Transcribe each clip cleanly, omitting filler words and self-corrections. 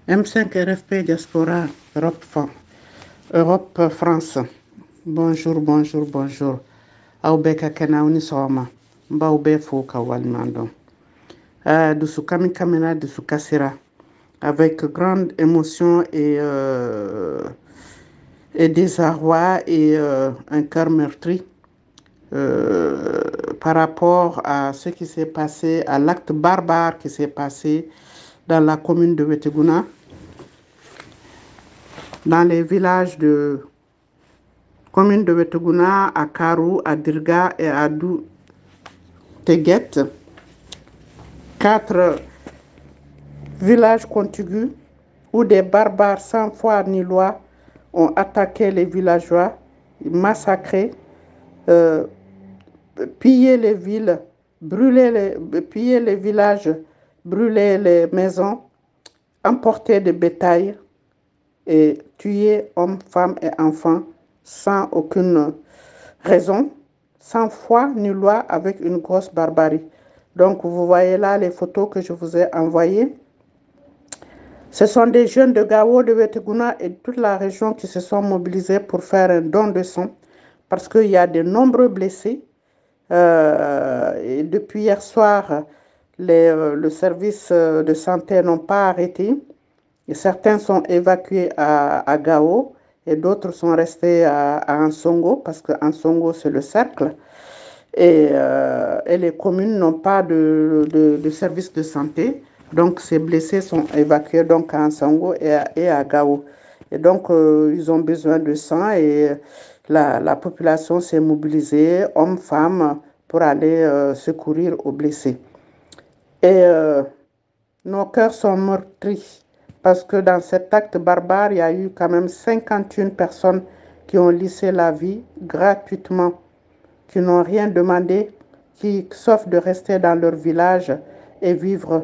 M5 RFP Diaspora Europe France. Bonjour, bonjour, bonjour. Aubeka Kena Unisoma. Baube Foka Walmando. De ce Kamina de ce Kassira. Avec grande émotion et désarroi et un cœur meurtri. Par rapport à ce qui s'est passé, à l'acte barbare qui s'est passé dans la commune de Weteguna, dans les villages de commune de Weteguna, à Karou, à Dirga et à Teguet, 4 villages contigus où des barbares sans foi ni loi ont attaqué les villageois, massacré, pillé les villes, pillé les villages, brûlé les maisons, emporté des bétails et tué hommes, femmes et enfants sans aucune raison, sans foi ni loi, avec une grosse barbarie. Donc vous voyez là les photos que je vous ai envoyées. Ce sont des jeunes de Gao, de Weteguna et de toute la région qui se sont mobilisés pour faire un don de sang parce qu'il y a de nombreux blessés. Et depuis hier soir, le service de santé n'ont pas arrêté. Et certains sont évacués à Gao et d'autres sont restés à Ansongo parce que Ansongo c'est le cercle. Et les communes n'ont pas de service de santé. Donc ces blessés sont évacués donc à Ansongo et à Gao. Et donc ils ont besoin de sang et la population s'est mobilisée, hommes, femmes, pour aller secourir aux blessés. Et nos cœurs sont meurtris parce que dans cet acte barbare, il y a eu quand même 51 personnes qui ont laissé la vie gratuitement, qui n'ont rien demandé, sauf de rester dans leur village et vivre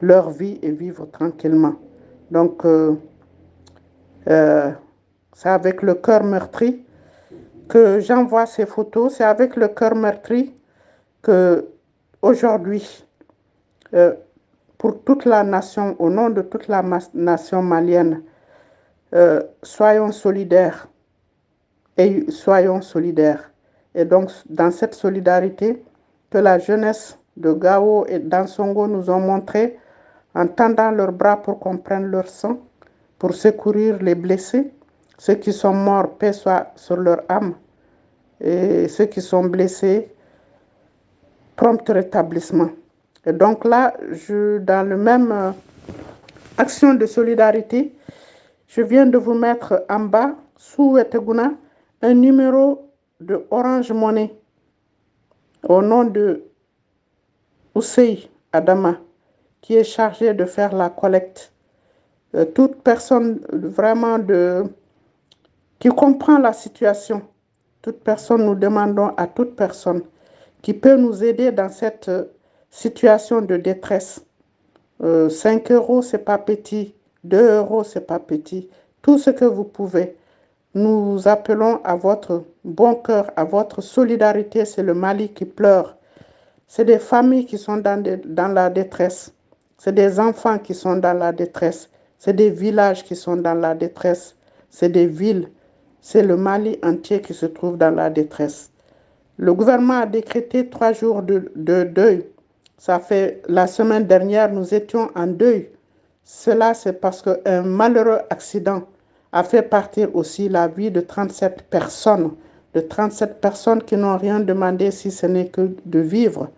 leur vie et vivre tranquillement. Donc, c'est avec le cœur meurtri que j'envoie ces photos. C'est avec le cœur meurtri que aujourd'hui, pour toute la nation, au nom de toute la nation malienne, soyons solidaires et soyons solidaires. Et donc, dans cette solidarité que la jeunesse de Gao et d'Ansongo nous ont montré, en tendant leurs bras pour qu'on prenne leur sang, pour secourir les blessés, ceux qui sont morts, paix soit sur leur âme, et ceux qui sont blessés, prompt rétablissement. Et donc là, dans le même action de solidarité, je viens de vous mettre en bas, sous Weteguna, un numéro de Orange Money au nom de Ousseï Adama, qui est chargé de faire la collecte. Toute personne vraiment qui comprend la situation, toute personne, nous demandons à toute personne qui peut nous aider dans cette situation de détresse. 5 euros, c'est pas petit. 2 euros, c'est pas petit. Tout ce que vous pouvez. Nous appelons à votre bon cœur, à votre solidarité. C'est le Mali qui pleure. C'est des familles qui sont dans la détresse. C'est des enfants qui sont dans la détresse. C'est des villages qui sont dans la détresse. C'est des villes. C'est le Mali entier qui se trouve dans la détresse. Le gouvernement a décrété 3 jours de deuil. Ça fait la semaine dernière, nous étions en deuil. Cela, c'est parce qu'un malheureux accident a fait partir aussi la vie de 37 personnes. De 37 personnes qui n'ont rien demandé si ce n'est que de vivre.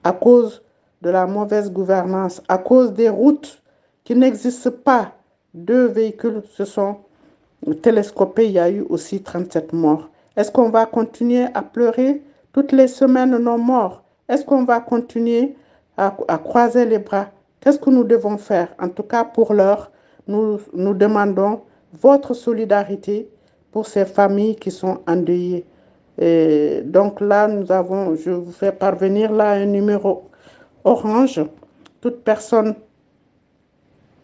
À cause de la mauvaise gouvernance, à cause des routes qui n'existent pas. 2 véhicules se sont télescopés, il y a eu aussi 37 morts. Est-ce qu'on va continuer à pleurer toutes les semaines nos morts? Est-ce qu'on va continuer à croiser les bras? Qu'est-ce que nous devons faire? En tout cas, pour l'heure, nous demandons votre solidarité pour ces familles qui sont endeuillées. Et donc là, je vous fais parvenir là un numéro orange. Toute personne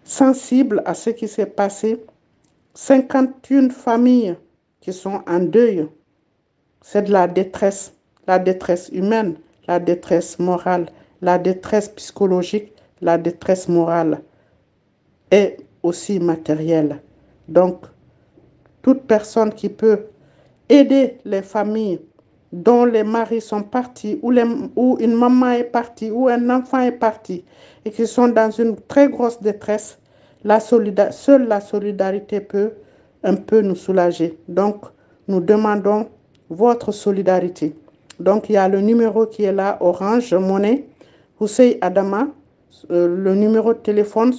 sensible à ce qui s'est passé, 51 familles qui sont en deuil. C'est de la détresse humaine, la détresse morale, la détresse psychologique, la détresse morale. Et aussi matérielle. Donc, toute personne qui peut aider les familles dont les maris sont partis, ou une maman est partie, ou un enfant est parti, et qui sont dans une très grosse détresse, seule la solidarité peut un peu nous soulager. Donc, nous demandons votre solidarité. Donc, il y a le numéro qui est là, Orange Money, Hussein Adama, le numéro de téléphone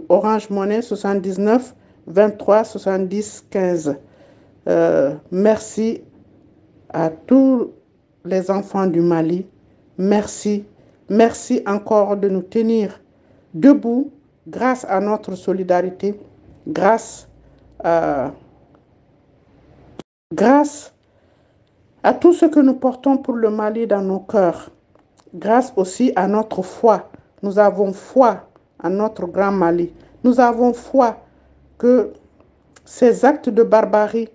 Orange Money 79 23 70 15. Merci à tous les enfants du Mali. Merci. Merci encore de nous tenir debout grâce à notre solidarité, grâce à, grâce à tout ce que nous portons pour le Mali dans nos cœurs, grâce aussi à notre foi. Nous avons foi en notre grand Mali. Nous avons foi que ces actes de barbarie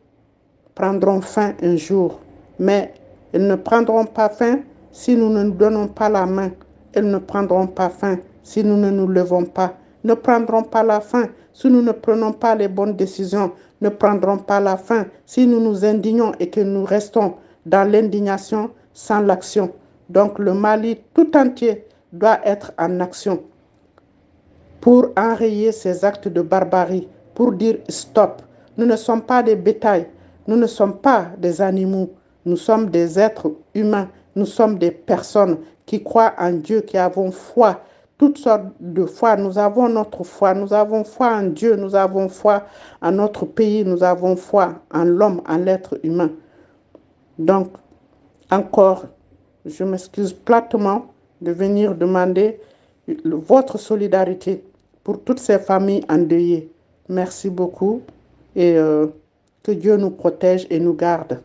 prendront fin un jour, mais ils ne prendront pas fin si nous ne nous donnons pas la main. Ils ne prendront pas fin si nous ne nous levons pas. Ne prendront pas la fin si nous ne prenons pas les bonnes décisions. Ne prendront pas la fin si nous nous indignons et que nous restons dans l'indignation sans l'action. Donc le Mali tout entier doit être en action pour enrayer ces actes de barbarie, pour dire stop. Nous ne sommes pas des bétails, nous ne sommes pas des animaux, nous sommes des êtres humains, nous sommes des personnes qui croient en Dieu, qui avons foi, toutes sortes de foi. Nous avons notre foi, nous avons foi en Dieu, nous avons foi en notre pays, nous avons foi en l'homme, en l'être humain. Donc, encore, je m'excuse platement de venir demander votre solidarité pour toutes ces familles endeuillées. Merci beaucoup et que Dieu nous protège et nous garde.